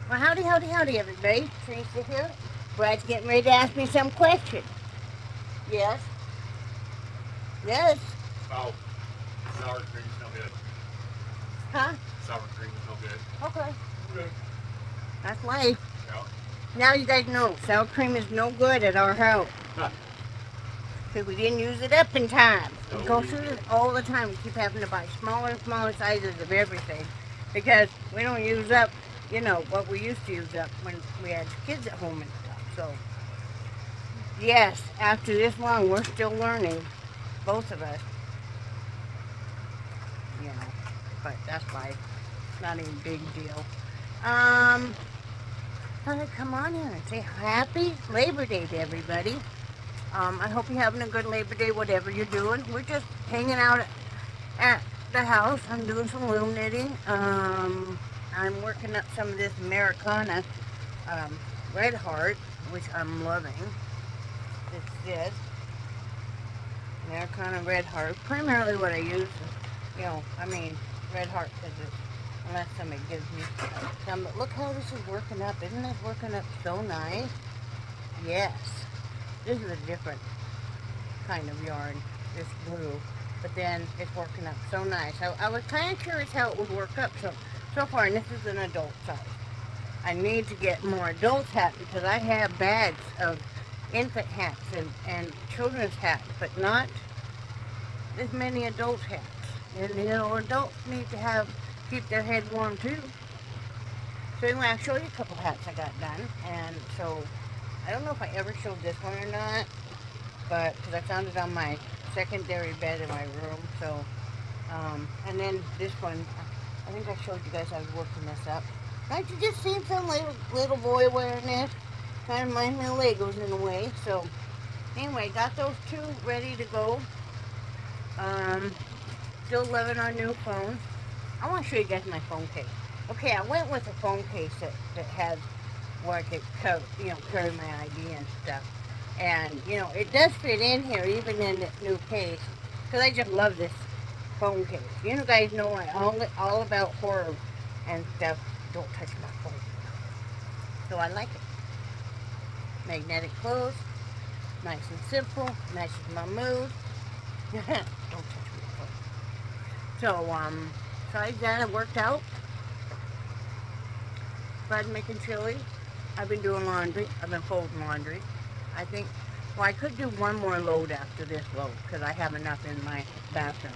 Well, howdy, howdy, howdy, everybody. Teresa here. Brad's getting ready to ask me some question. Yes? Yes? Oh, sour cream's no good. Huh? Sour cream is no good. Okay. Okay. That's life. Yeah. Now you guys know sour cream is no good at our house because we didn't use it up in time. We No, go we through this didn't. all the time. We keep having to buy smaller and smaller sizes of everything because we don't use up, what we used to use up when we had kids at home and stuff. So, yes, after this long, we're still learning, both of us. you know, but that's life. Not even a big deal. Um, Thought I'd come on here and say happy Labor Day to everybody. I hope you're having a good Labor Day, whatever you're doing. We're just hanging out at the house. I'm doing some little knitting. I'm working up some of this Americana Red Heart, which I'm loving. It's this Americana Red Heart. Primarily what I use, Red Heart because it's unless somebody gives me some. But look how this is working up. Isn't this working up so nice? Yes. This is a different kind of yarn, this blue. But then it's working up so nice. I was kind of curious how it would work up so far, and this is an adult size. I need to get more adult hats because I have bags of infant hats and children's hats, but not as many adult hats. And adults need to keep their head warm too. So anyway, I'll show you a couple hats I got done. And so I don't know if I ever showed this one or not, but because I found it on my secondary bed in my room. So, and then this one, I think I showed you guys I was working this up. Right, you just seen some little boy wearing this. Kind of reminds me of Legos in a way. So anyway, got those two ready to go. Um, Still loving our new phone. I want to show you guys my phone case. Okay, I went with a phone case that has where I could carry my ID and stuff. And, it does fit in here, even in this new case, because I just love this phone case. You guys know I all about horror and stuff. Don't touch my phone. So I like it. Magnetic close, nice and simple, matches my mood. Don't touch my phone. So, besides that, it worked out. Been making chili. I've been doing laundry. I've been folding laundry. I think, well, I could do one more load after this load because I have enough in my bathroom.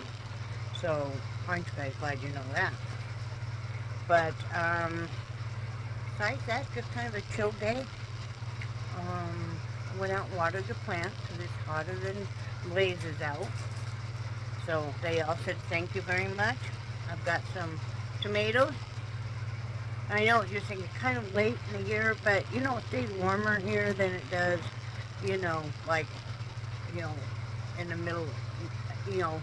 So, aren't you guys glad you know that? But, besides that, just kind of a chill day. Went out and watered the plants because it's hotter than blazes out. So, they all said thank you very much. I've got some tomatoes. I know you're thinking kind of late in the year, but it stays warmer here than it does, like, you know, in the middle, you know,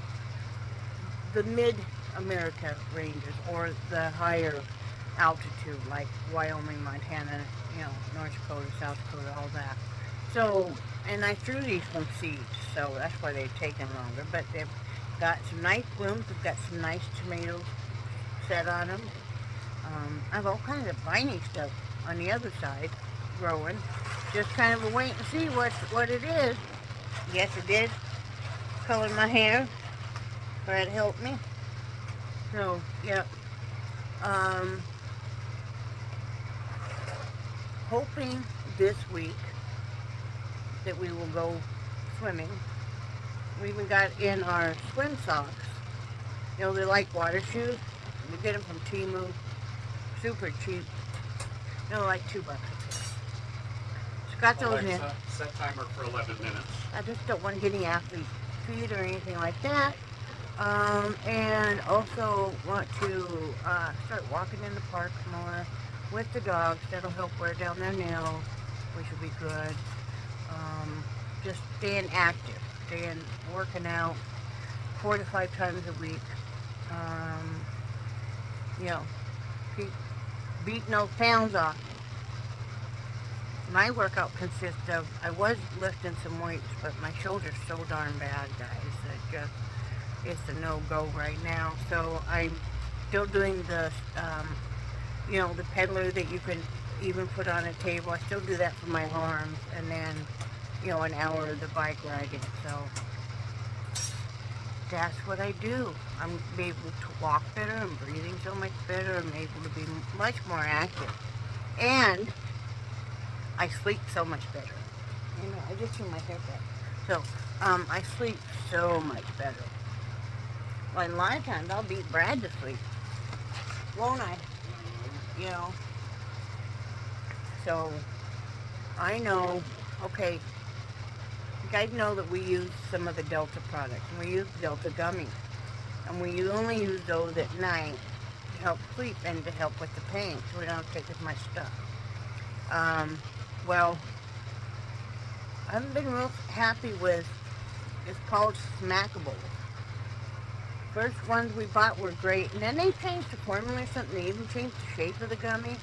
the mid-America ranges or the higher altitude, like Wyoming, Montana, North Dakota, South Dakota, all that. So, and I threw these from seeds, so that's why they've taken longer. But they've got some nice blooms. They've got some nice tomatoes set on them. I have all kinds of viney stuff on the other side growing. Just kind of a wait and see what it is. Yes, it did color my hair. Brad helped me. So, yep. Um, Hoping this week that we will go swimming. We even got in our swim socks. They're like water shoes. We get them from Temu. Super cheap. Like $2. So got those in. Alexa, set timer for 11 minutes. I just don't want to get any athlete's feet or anything like that. And also want to start walking in the park more with the dogs. That'll help wear down their nails, which will be good. Just staying active, working out 4 to 5 times a week. Um, you know, keep beating those pounds off. My workout consists of, I was lifting some weights, but my shoulder's so darn bad, guys, that it's a no-go right now. So I'm still doing the, you know, the peddler that you can even put on a table. I still do that for my arms, and then, you know, an hour of the bike riding. So that's what I do. I'm able to walk better. I'm breathing so much better. I'm able to be much more active, and I sleep so much better. You know, I just threw my hair back. So, I sleep so much better. Well, a lot of times I'll beat Brad to sleep, won't I? You know. So I know. Okay, you guys know that we use some of the Delta products, and we use Delta gummies, and we only use those at night to help sleep and to help with the pain, so we don't take as much stuff. Well, I haven't been real happy with. It's called Smackables. First ones we bought were great, and then they changed the formula or something. They even changed the shape of the gummy.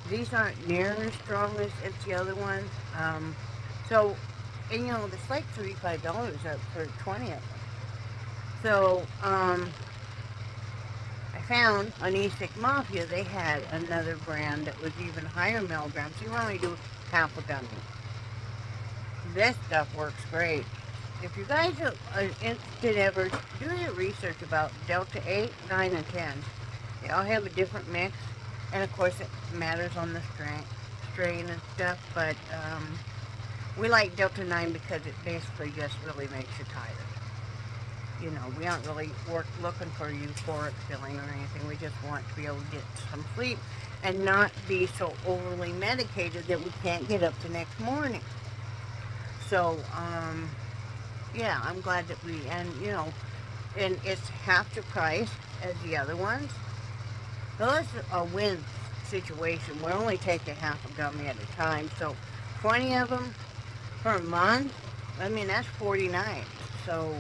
These aren't near as strong as the other ones. So, and you know, it's like $35 for 20 of them. So, I found on E-Stick Mafia they had another brand that was even higher milligrams. So you only do half a gummy. This stuff works great. If you guys are interested ever, do your research about Delta 8, 9, and 10. They all have a different mix, and of course it matters on the strain and stuff, but we like Delta 9 because it basically just really makes you tired. You know, we aren't really looking for euphoric feeling or anything. We just want to be able to get some sleep and not be so overly medicated that we can't get up the next morning. So, yeah, I'm glad that you know, and it's half the price as the other ones. So that's a win situation. We're only taking half a gummy at a time. So 20 of them per month, I mean, that's 49. So,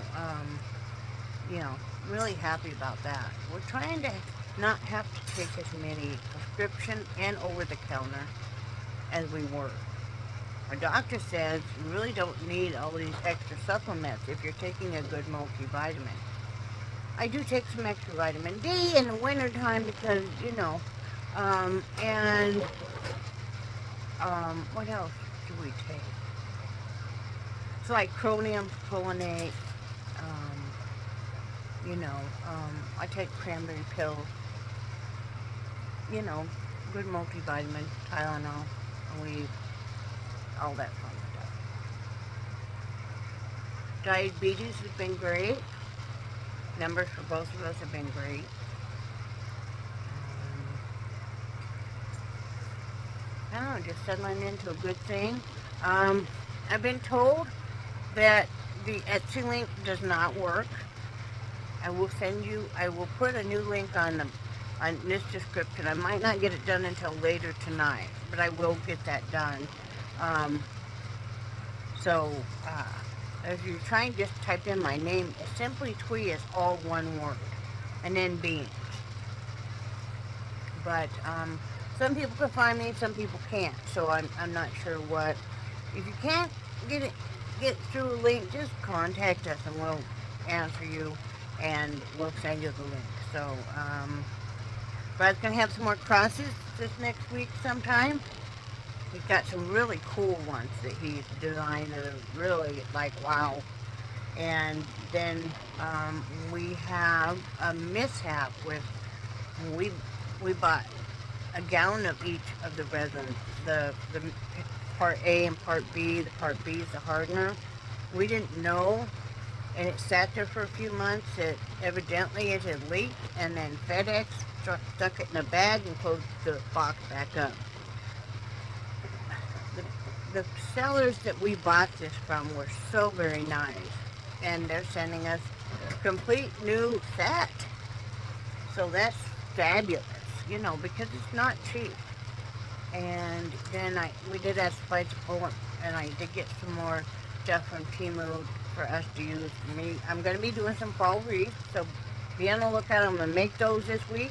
you know, really happy about that. We're trying to not have to take as many prescription and over-the-counter as we were. Our doctor says you really don't need all these extra supplements if you're taking a good multivitamin. I do take some extra vitamin D in the wintertime because, you know, and what else do we take? It's like chromium, folate, you know, I take cranberry pills, you know, good multivitamin, Tylenol, Aleve, all that fun stuff. Diabetes has been great. Numbers for both of us have been great. I don't know, just settling into a good thing. I've been told that the Etsy link does not work. I will put a new link on this description. I might not get it done until later tonight, but I will get that done. So, if you're trying, just type in my name. Simply Twee is all one word, and then beans. But some people can find me, some people can't. So I'm not sure what. If you can't get through a link, just contact us and we'll answer you, and we'll send you the link. So Brad's gonna have some more crosses this next week sometime. He's got some really cool ones that he's designed that are really like wow. And then we have a mishap with we bought a gallon of each of the resins. The part A and part B. The part B is the hardener. We didn't know, and it sat there for a few months. It evidently it had leaked, and then FedEx stuck it in a bag and closed the box back up. The sellers that we bought this from were so very nice, and they're sending us a complete new set. So that's fabulous, you know, because it's not cheap. And then we did ask Spice Poland, and I did get some more stuff from Temu for us to use. I'm going to be doing some fall wreaths, so be on the lookout. I'm going to make those this week.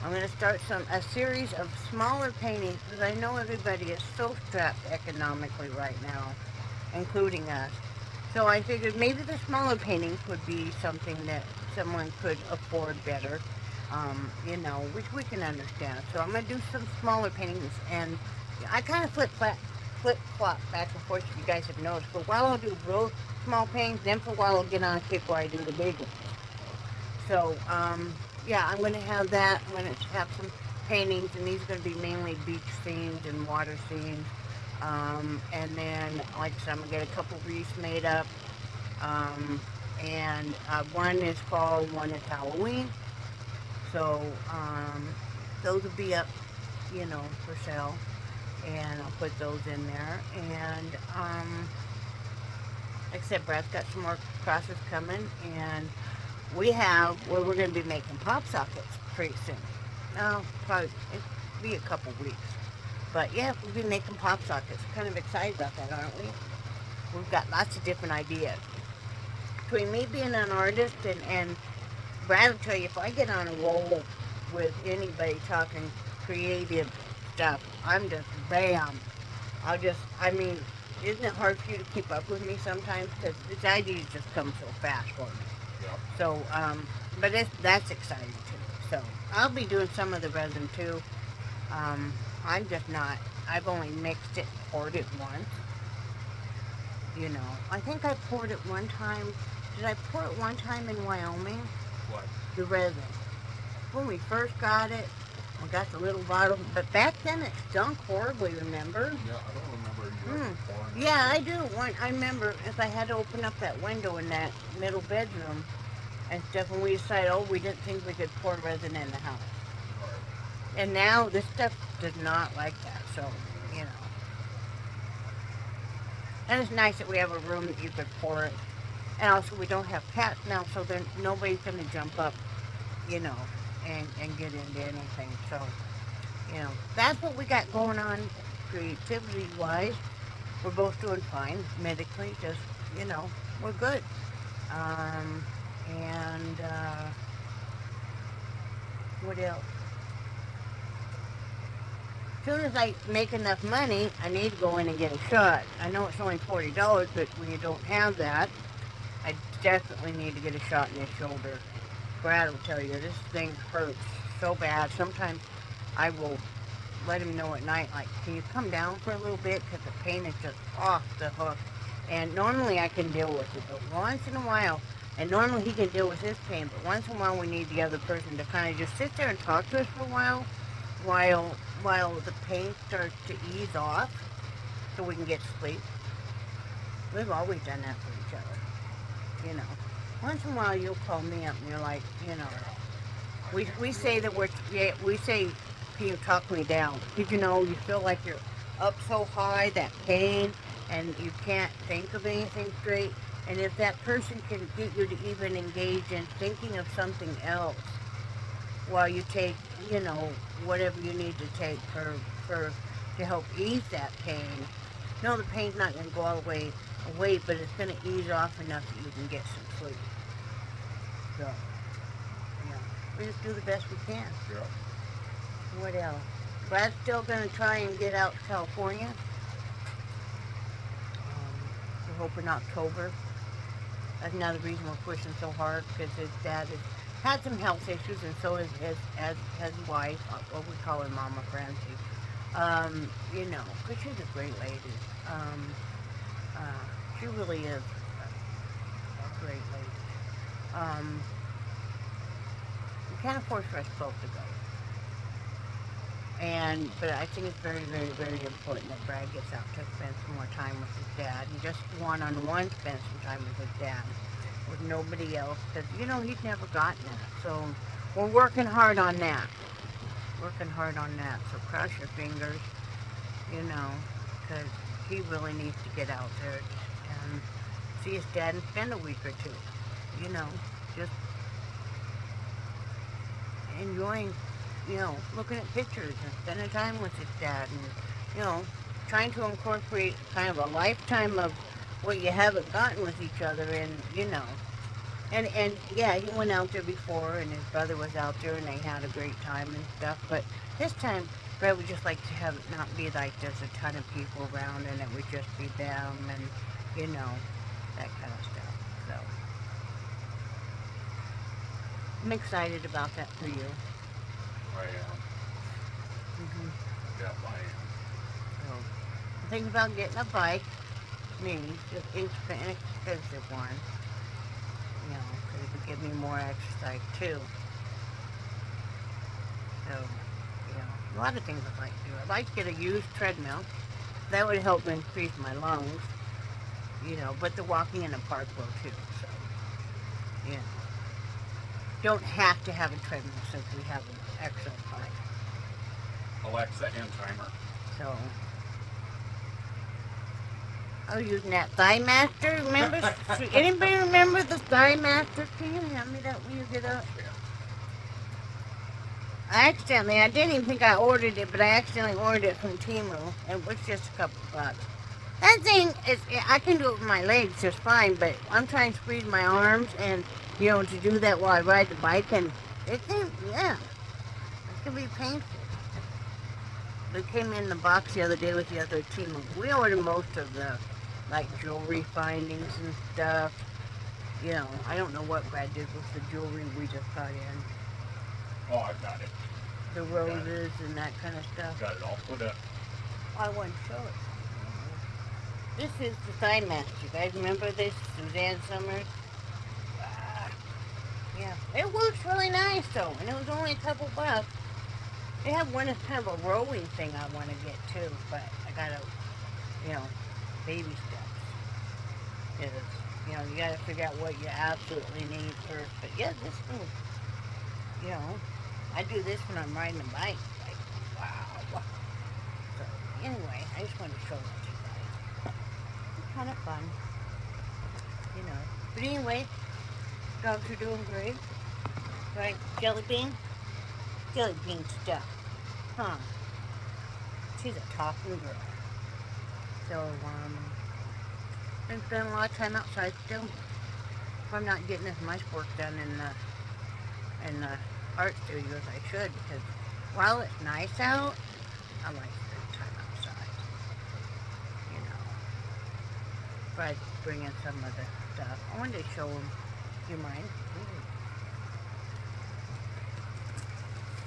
I'm going to start a series of smaller paintings because I know everybody is so strapped economically right now, including us. So I figured maybe the smaller paintings would be something that someone could afford better. You know, which we can understand. So I'm gonna do some smaller paintings, and I kind of flip flop back and forth. If you guys have noticed, for a while I'll do real small paintings, then for a while I'll get on a kick where I do the big ones. So yeah, I'm gonna have that. I'm gonna have some paintings, and these are gonna be mainly beach scenes and water scenes. And then, like I said, I'm gonna get a couple wreaths made up. Um, and one is fall, one is Halloween. So those will be up, you know, for sale, and I'll put those in there. And like I said, Brad's got some more crosses coming, and we have where we're going to be making pop sockets pretty soon. No, probably it'll be a couple weeks. But yeah, we'll be making pop sockets. Kind of excited about that, aren't we? We've got lots of different ideas. Between me being an artist and Brad will tell you, if I get on a roll with anybody talking creative stuff, I'm just bam. I mean, isn't it hard for you to keep up with me sometimes? Because the ideas just come so fast for me. Yeah. So, but that's exciting too. So, I'll be doing some of the resin too. I'm just not, I've only mixed it, poured it once. You know, I think I poured it one time. Did I pour it one time in Wyoming? What? The resin. When we first got it, we got the little bottle, but back then it stunk horribly, remember? Yeah, I don't remember you ever pouring it. Yeah, I do. I remember if I had to open up that window in that middle bedroom and stuff, and we decided, oh, we didn't think we could pour resin in the house. Right. And now this stuff does not like that, so, you know. And it's nice that we have a room that you could pour it. And also we don't have cats now, so then nobody's going to jump up, you know, and get into anything. So, you know, that's what we got going on creativity-wise. We're both doing fine medically, just, you know, we're good. And what else? As soon as I make enough money, I need to go in and get a shot. I know it's only $40, but when you don't have that, I definitely need to get a shot in the shoulder. Brad will tell you, this thing hurts so bad. Sometimes I will let him know at night, like, can you come down for a little bit? Because the pain is just off the hook. And normally I can deal with it, but once in a while, and normally he can deal with his pain, but once in a while we need the other person to kind of just sit there and talk to us for a while the pain starts to ease off, so we can get sleep. We've always done that for each other, you know. Once in a while you'll call me up and you're like, you know, we say that we say, can you talk me down? Did you know you feel like you're up so high, that pain, and you can't think of anything straight? And if that person can get you to even engage in thinking of something else while you take, you know, whatever you need to take to help ease that pain. No, the pain's not going to go all the way away, but it's going to ease off enough that you can get some sleep. So, yeah, we just do the best we can. Yeah. What else? Brad's still going to try and get out to California. We're hoping October. That's another reason we're pushing so hard, because his dad has had some health issues, and so has his wife. What we call her Mama Francie. You know, because she's a great lady. She really is a great lady. We can't afford for us both to go. But I think it's very, very, very important that Brad gets out to spend some more time with his dad, and just one-on-one spend some time with his dad, with nobody else, because, you know, he's never gotten that. So we're working hard on that. So cross your fingers, you know, because he really needs to get out there and see his dad and spend a week or two, you know, just enjoying, you know, looking at pictures and spending time with his dad, and, you know, trying to incorporate kind of a lifetime of what you haven't gotten with each other, and, you know. And yeah, he went out there before, and his brother was out there, and they had a great time and stuff, but this time, Brad would just like to have it not be like there's a ton of people around, and it would just be them, and, you know, that kind of stuff, so. I'm excited about that for you. I am. Mm-hmm. Yeah, I am. So, I'm thinking about getting a bike. Me, just inexpensive one. You know, because it would give me more exercise too. So, you know, a lot of things I'd like to do. I'd like to get a used treadmill. That would help increase my lungs. You know, but the walking in the park will too. So, you know, don't have to have a treadmill since we have an exercise bike. Alexa and timer. So, I was using that Thigh Master. Remember? Anybody remember the Thigh Master? Can you hand me that when you get up? Yeah. I didn't even think I ordered it, but I accidentally ordered it from Temu. It was just a couple bucks. That thing is, I can do it with my legs just fine, but I'm trying to squeeze my arms and, you know, to do that while I ride the bike, and it can, yeah, it can be painful. It came in the box the other day with the other Temu. We ordered most of the, like, jewelry findings and stuff. You know, I don't know what Brad did with the jewelry we just got in. Oh, I got it. The roses and that kind of stuff. Got it all put up. I want to show it. This is the Thigh Master. You guys remember this? Suzanne Summers? Yeah. It works really nice though, and it was only a couple bucks. They have one that's kind of a rowing thing I want to get too, but I gotta, you know, baby steps. Is, you know, you gotta figure out what you absolutely need first. But yeah, this one, you know, I do this when I'm riding a bike. Like, wow. So anyway, I just wanted to show that to you guys. It's kind of fun, you know. But anyway, dogs are doing great. Right, Jelly Bean? Jelly Bean stuff. Huh. She's a talking girl. So, been spending a lot of time outside still. If I'm not getting as much work done in the art studio as I should, because while it's nice out, I like to spend time outside. You know. But bring in some of the stuff. I wanted to show them. Do you mind?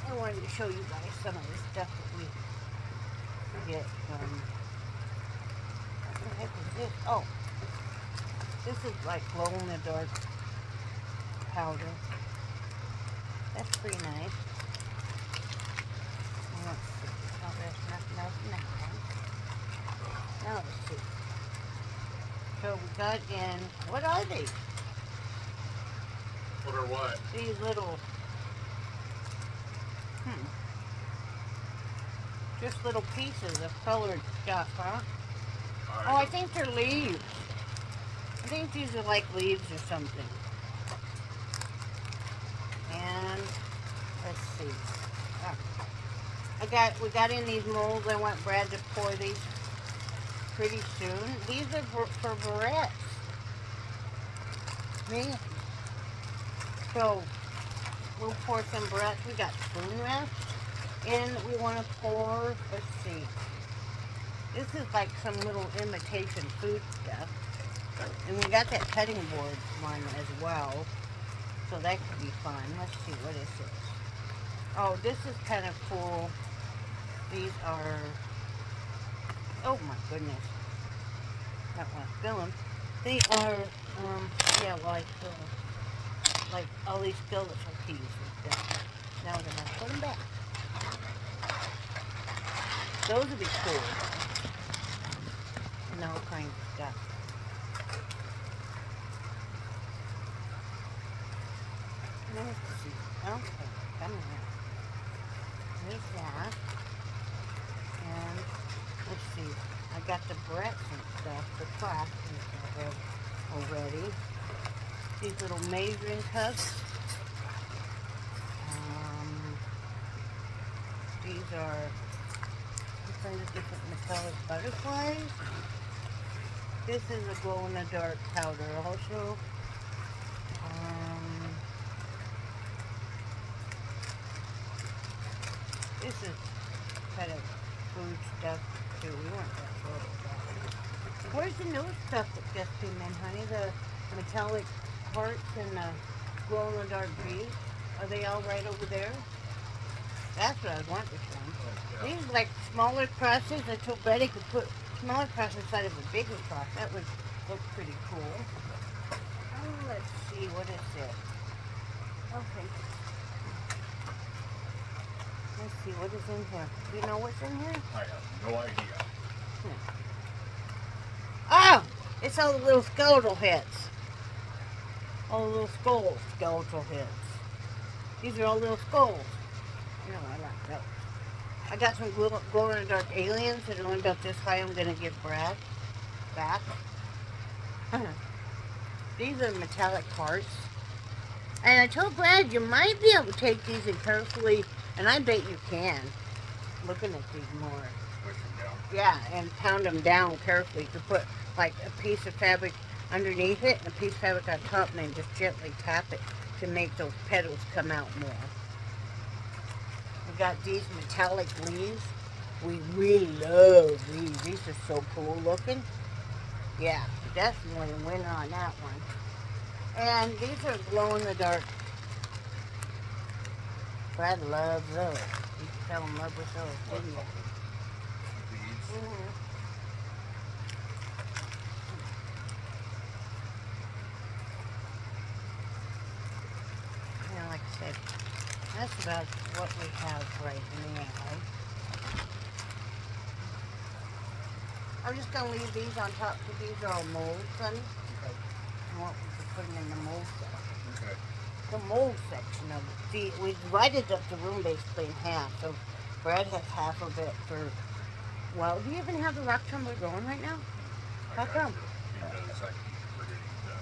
I wanted to show you guys some of the stuff that we get from. What the heck is this? Oh, this is like glow in the dark powder. That's pretty nice. Let's see. Oh, there's nothing else in that one. Now let's see. So we got in. What are these? What or what? These little. Just little pieces of colored stuff, huh? Oh, I think they're leaves. I think these are like leaves or something. And let's see. We got in these molds. I want Brad to pour these pretty soon. These are for barrettes. Me. So we'll pour some barrettes. We got spoon rest. And we want to pour, let's see, this is like some little imitation food stuff. And we got that cutting board one as well. So that could be fun. Let's see, what is this? Oh, this is kind of cool. These are, oh my goodness. Don't want to spill them. They are, yeah, like all these skeletal pieces and stuff. Now we're going to put them back. Those would be cool. And all kinds of stuff. Let's see. Okay, come here. There's that. And let's see. I got the barrettes and stuff, the clasp and stuff already. These little measuring cups. These are kinds of different metallic butterflies. This is a glow-in-the-dark powder also. This is kind of food stuff too. We want that little stuff. Where's the new stuff that just came in, honey? The metallic hearts and the glow-in-the-dark beads? Are they all right over there? That's what I want this one. Yeah. These like smaller crosses. I told Betty could put smaller cross inside of a bigger cross. That would look pretty cool. Oh, let's see. What is it? Okay. Let's see. What is in here? Do you know what's in here? I have no idea. Oh! It's all the little skeletal heads. All the little skeletal heads. These are all little skulls. No, I like those. I got some glow in the dark aliens that are only about this high. I'm gonna give Brad back. These are metallic hearts. And I told Brad you might be able to take these and carefully, and I bet you can, looking at these more. Push them down. Yeah, and pound them down carefully to put like a piece of fabric underneath it and a piece of fabric on top, and then just gently tap it to make those petals come out more. We got these metallic leaves. We really love these. These are so cool looking. Yeah, definitely a winner on that one. And these are glow in the dark. Brad loves those. He fell in love with those, What didn't you? color? These. Mhm. Yeah, like I said, that's about what we have right now. I'm just gonna leave these on top because these are all molds, honey. Okay. And what we're putting in the mold section. Okay. The mold section of it. See, we divided up the room basically in half. So Brad has half of it for. Well, do you even have the rock tumbler going right now? How I got come? you, because I keep forgetting to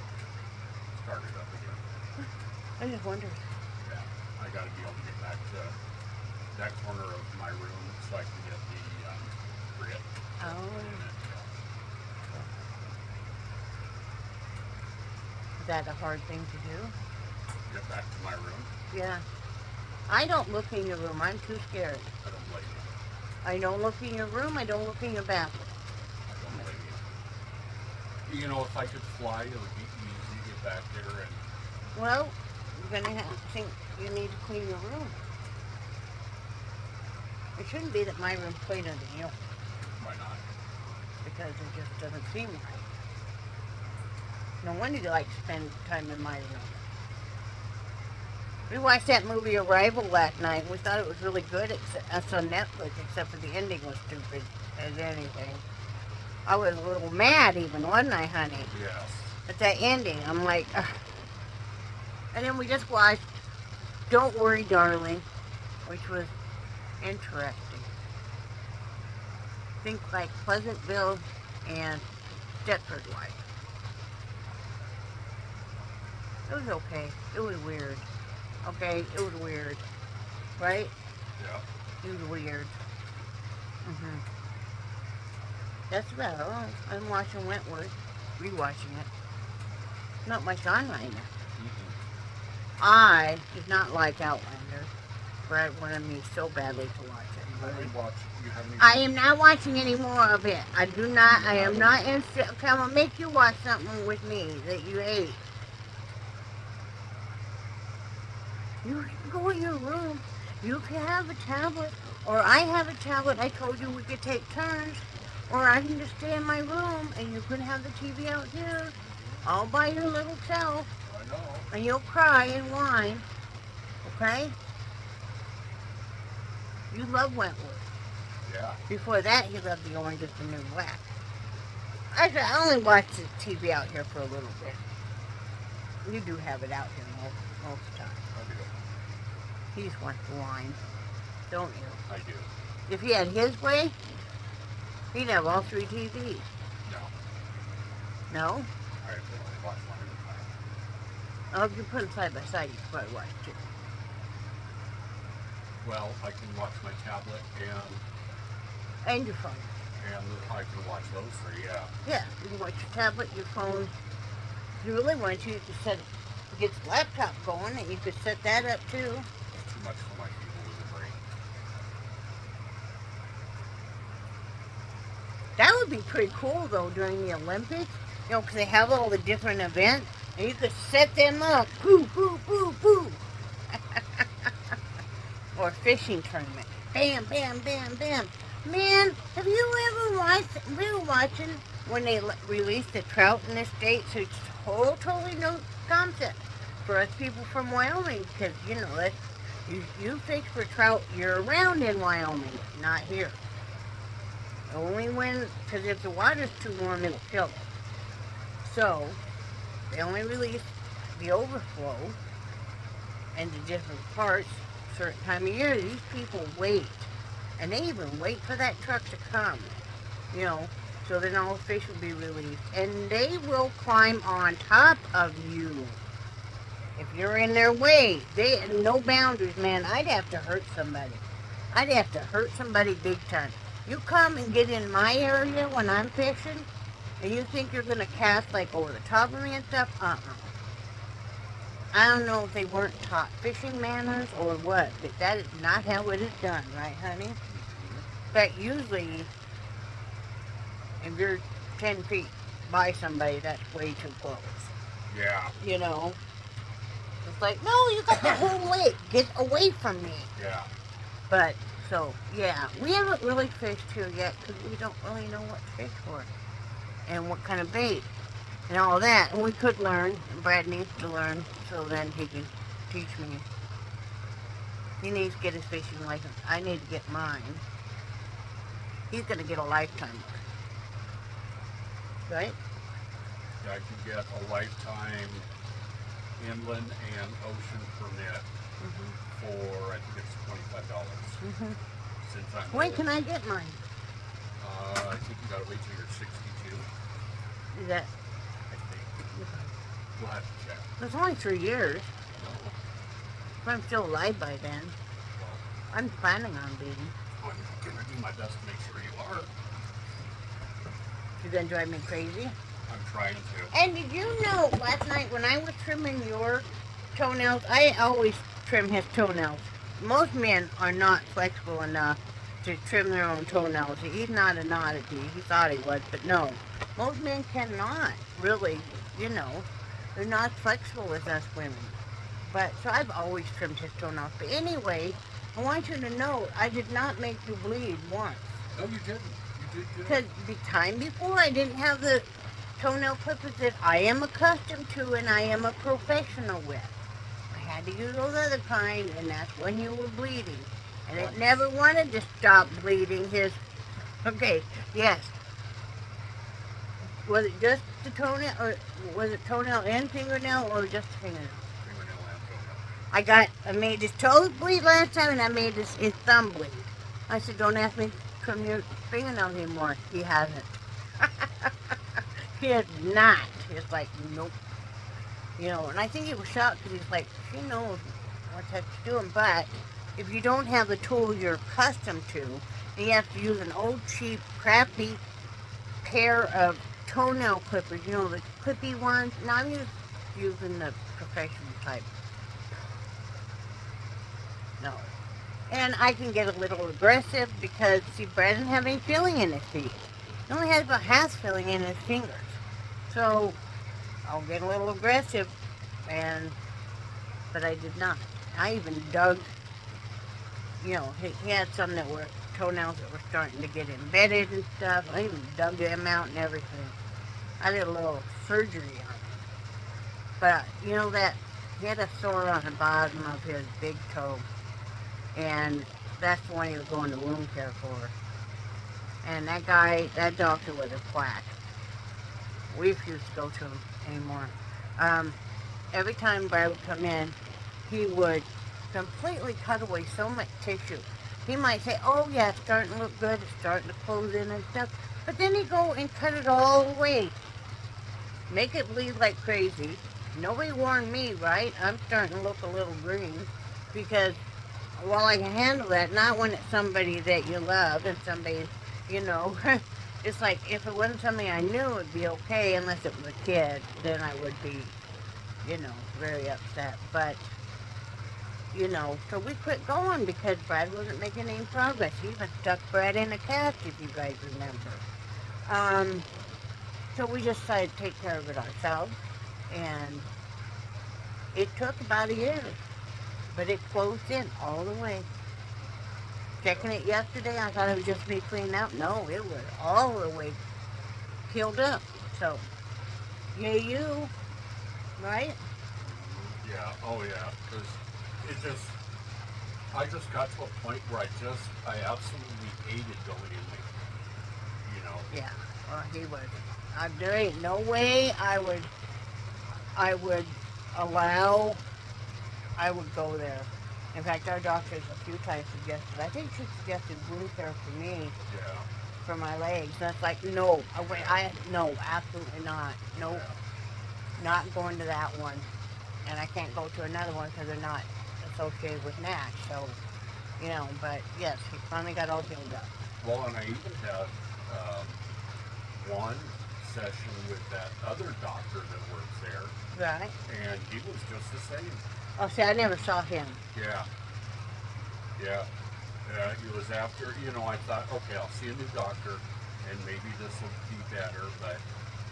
start it up again. I just wondered. Yeah. I got to be able to get back to that corner of my room so I can get the grit. Oh. Is that a hard thing to do? Get back to my room. Yeah. I don't look in your room. I'm too scared. I don't blame you. I don't look in your room. I don't look in your bathroom. I don't blame you. You know, if I could fly, it would be easy to get back there and Well, you're gonna have to think you need to clean your room. It shouldn't be that my room's cleaner than yours why not? because it just doesn't seem right. No wonder you like to spend time in my room. We watched that movie Arrival last night. And we thought it was really good. It's on Netflix, except for the ending was stupid as anything. I was a little mad even, wasn't I, honey? Yes. At that ending, I'm like, ugh. And then we just watched Don't Worry, Darling, which was interesting. Think like Pleasantville and Stepford wife. It was okay. It was weird. Okay, it was weird. Right? Yeah. It was weird. That's about all. I'm watching Wentworth. Rewatching it. Not much on right now. I did not like Outlander. Brad wanted me so badly to watch it. You haven't even I am not watching any more of it. I am not interested. Okay, I'm going to make you watch something with me that you hate. You can go in your room. You can have a tablet. Or I have a tablet. I told you we could take turns. Or I can just stay in my room and you can have the TV out here. All by your little self. I know. And you'll cry and whine. Okay? You love Wentworth. Yeah. Before that, you loved The Orange is the New Black. I only watch the TV out here for a little bit. You do have it out here most of the time. I do. He just wants to whine, don't you? I do. If he had his way, he'd have all 3 TVs. No. No? I have to only watch one at a time. Oh, if you put them side by side, you could probably watch 2. Well, I can watch my tablet And your phone. and I can watch those 3, yeah. Yeah, you can watch your tablet, your phone. If you really want to, you could get the laptop going, and you could set that up too. It's too much for my people with a brain. That would be pretty cool, though, during the Olympics. You know, because they have all the different events, and you could set them up. Boo, boo, boo, boo. outdoor fishing tournament. Bam, bam, bam, bam. Man, have you ever watched? We were watching when they released the trout in the state, so it's totally new concept for us people from Wyoming, because you know that you fish for trout year round in Wyoming, not here. Only when, because if the water's too warm, it'll kill it. So they only release the overflow and the different parts certain time of year. These people wait, and they even wait for that truck to come, you know, so then all the fish will be released, and they will climb on top of you if you're in their way. They no boundaries, man. I'd have to hurt somebody. I'd have to hurt somebody big time. You come and get in my area when I'm fishing, and you think you're gonna cast like over the top of me and stuff? I don't know if they weren't taught fishing manners or what, but that is not how it is done, right, honey? But usually, if you're 10 feet by somebody, that's way too close. Yeah. You know? It's like, no, you got the whole lake. Get away from me. Yeah. But, so, yeah, we haven't really fished here yet because we don't really know what to fish for and what kind of bait and all that. And we could learn. Brad needs to learn so then he can teach me. He needs to get his fishing license. I need to get mine. He's going to get a lifetime. Right? I could get a lifetime inland and ocean permit for, I think it's $25. Since I'm When old. can I get mine? I think you gotta wait till you're 62. Is that... I think. We'll have to check. It's only 3 years. If I'm still alive by then. Well, I'm planning on being. I'm gonna do my best to make sure you are. You're going to drive me crazy? I'm trying to. And did you know last night when I was trimming your toenails, I always trim his toenails. Most men are not flexible enough to trim their own toenails. He's not an oddity. He thought he was, but no. Most men cannot really, you know. They're not flexible as us women. But, so I've always trimmed his toenails. But anyway, I want you to know, I did not make you bleed once. No, you didn't. You did good. Because the time before, I didn't have the toenail clippers that I am accustomed to and I am a professional with. I had to use those other kind, and that's when you were bleeding. And it never wanted to stop bleeding. Okay, yes. Was it just the toenail, or was it toenail and fingernail, or just fingernail? Fingernail and toenail. I made his toes bleed last time, and I made his thumb bleed. I said, don't ask me to trim your fingernails anymore. He hasn't. He has not. He's like, nope. You know, and I think he was shocked because he's like, she knows what the heck she's doing, but if you don't have the tool you're accustomed to, and you have to use an old, cheap, crappy pair of toenail clippers, you know, the clippy ones. Now I'm using the professional type. No. And I can get a little aggressive because, see, Brad doesn't have any feeling in his feet. He only has about half feeling in his fingers. So I'll get a little aggressive, but I did not. I even dug, you know, he had some that were toenails that were starting to get embedded and stuff. I even dug them out and everything. I did a little surgery on him. But, you know that, he had a sore on the bottom of his big toe. And that's the one he was going to wound care for. And that doctor was a quack. We refused to go to him anymore. Every time Brad would come in, he would completely cut away so much tissue. He might say, oh yeah, it's starting to look good, it's starting to close in and stuff. But then he'd go and cut it all away. Make it bleed like crazy. Nobody warned me, right? I'm starting to look a little green. Because while I can handle that, not when it's somebody that you love and somebody, you know, it's like if it wasn't something I knew, it'd be okay, unless it was a kid, then I would be, you know, very upset. But, you know, so we quit going because Brad wasn't making any progress. He even stuck Brad in a cast, if you guys remember. So we just decided to take care of it ourselves, and it took about a year, but it closed in all the way. checking it yesterday. I thought it was just me cleaning out. No, it was all the way peeled up. So, yay you, right? Yeah, oh yeah, because I just got to a point where I absolutely hated going in there. You know, Yeah. Well, he was. There ain't no way I would allow. I would go there. In fact, our doctors a few times suggested. I think she suggested wound care for me yeah, for my legs. That's like no. No, absolutely not. Nope, yeah, not going to that one. And I can't go to another one because they're not associated with NASH. So, but yes, he finally got all healed up. well, and I even had one session with that other doctor that works there, Right. and he was just the same. Oh, see, I never saw him. Yeah, yeah. He was after, I thought, okay, I'll see a new doctor, and maybe this will be better, but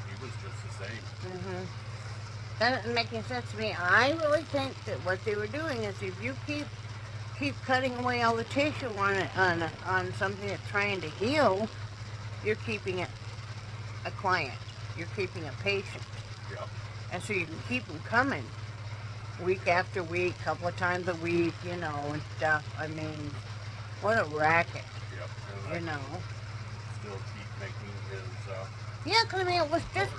he was just the same. That doesn't make any sense to me. I really think that what they were doing is if you keep cutting away all the tissue on something that's trying to heal, you're keeping it a client. You're keeping a patient. Yep. And so you can keep them coming week after week, couple of times a week, and stuff. I mean, what a racket, Yep. And I still keep making his. Yeah, 'cause I mean, it was just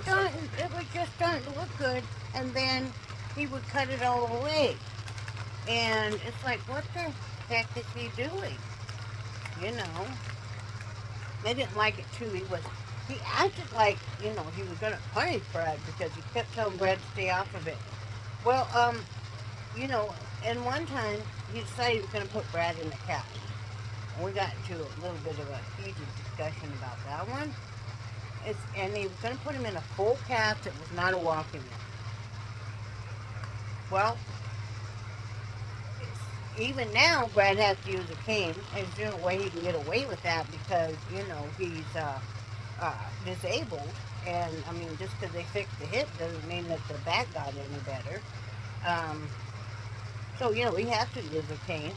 starting to look good, and then he would cut it all away. And it's like, what the heck is he doing? They didn't like it too. He acted like, he was gonna punish Brad because he kept telling Brad to stay off of it. Well, and one time he decided he was gonna put Brad in the couch. And we got into a little bit of a heated discussion about that one. And he was gonna put him in a full cast that was not a walking one. Well, even now, Brad has to use a cane. And there's no way he can get away with that because, he's disabled. And, I mean, just because they fixed the hip doesn't mean that the back got any better. So, he has to use a cane.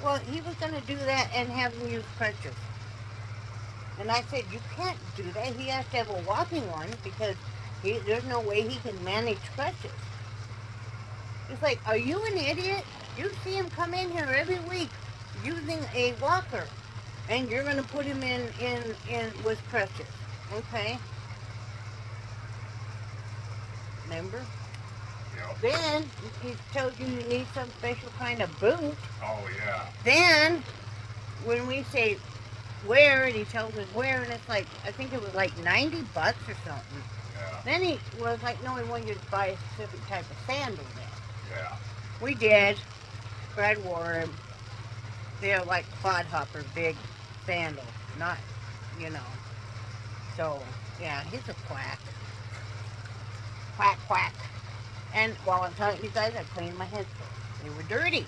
Well, he was going to do that and have him use crutches. And I said, you can't do that. He has to have a walking one because there's no way he can manage crutches. It's like, are you an idiot? You see him come in here every week using a walker, and you're going to put him in with crutches, okay? Remember? Yep. Then he told you need some special kind of boot. Oh yeah. Then when we say where, and he tells us where, and it's like, I think it was like $90 or something. Yeah. Then he was like, no, he wanted you to buy a specific type of sandal then. Yeah. We did. Brad wore them. They're like clodhopper, big sandals. Not, So, yeah, he's a quack. Quack, quack. And while I'm telling you guys, I cleaned my headphones. They were dirty.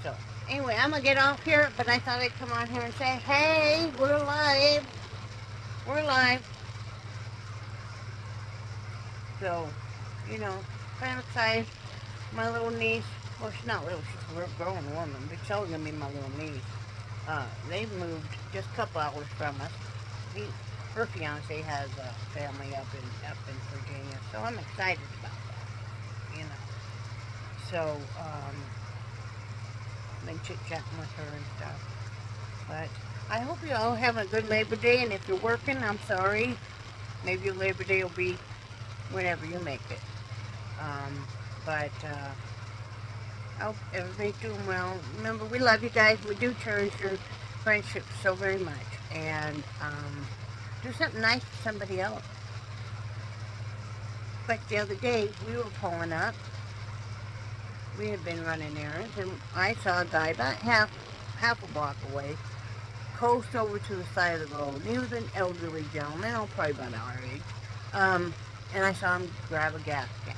So, anyway, I'm going to get off here, but I thought I'd come on here and say, hey, we're live. We're live. So, kind of excited. My little niece, well, she's not little, she's a grown woman, but she's always going to be my little niece. They moved just a couple hours from us. Her fiance has a family up in Virginia, so I'm excited about that, So, been chit-chatting with her and stuff. But I hope you all have a good Labor Day, and if you're working, I'm sorry. Maybe your Labor Day will be whenever you make it. But I hope everybody's doing well. Remember, we love you guys. We do cherish your friendship so very much. And do something nice for somebody else. Like the other day, we were pulling up. We had been running errands, and I saw a guy about half a block away coast over to the side of the road. He was an elderly gentleman, probably about our age. And I saw him grab a gas can.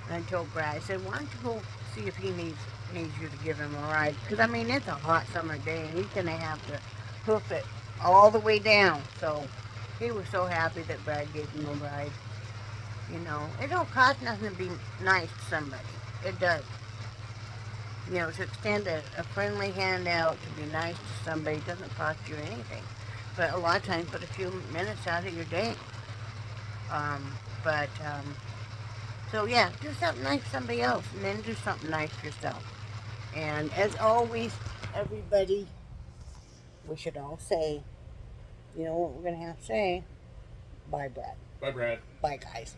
And I told Brad, I said, why don't you go see if he needs you to give him a ride? Because, I mean, it's a hot summer day, and he's going to have to hoof it all the way down. So he was so happy that Brad gave him a ride. It don't cost nothing to be nice to somebody. It does. You know, to extend a friendly hand out, to be nice to somebody doesn't cost you anything. But a lot of times, but a few minutes out of your day. So yeah, do something nice for somebody else, and then do something nice for yourself. And as always, everybody, we should all say, you know what we're gonna have to say? Bye, Brad. Bye, Brad. Bye, guys.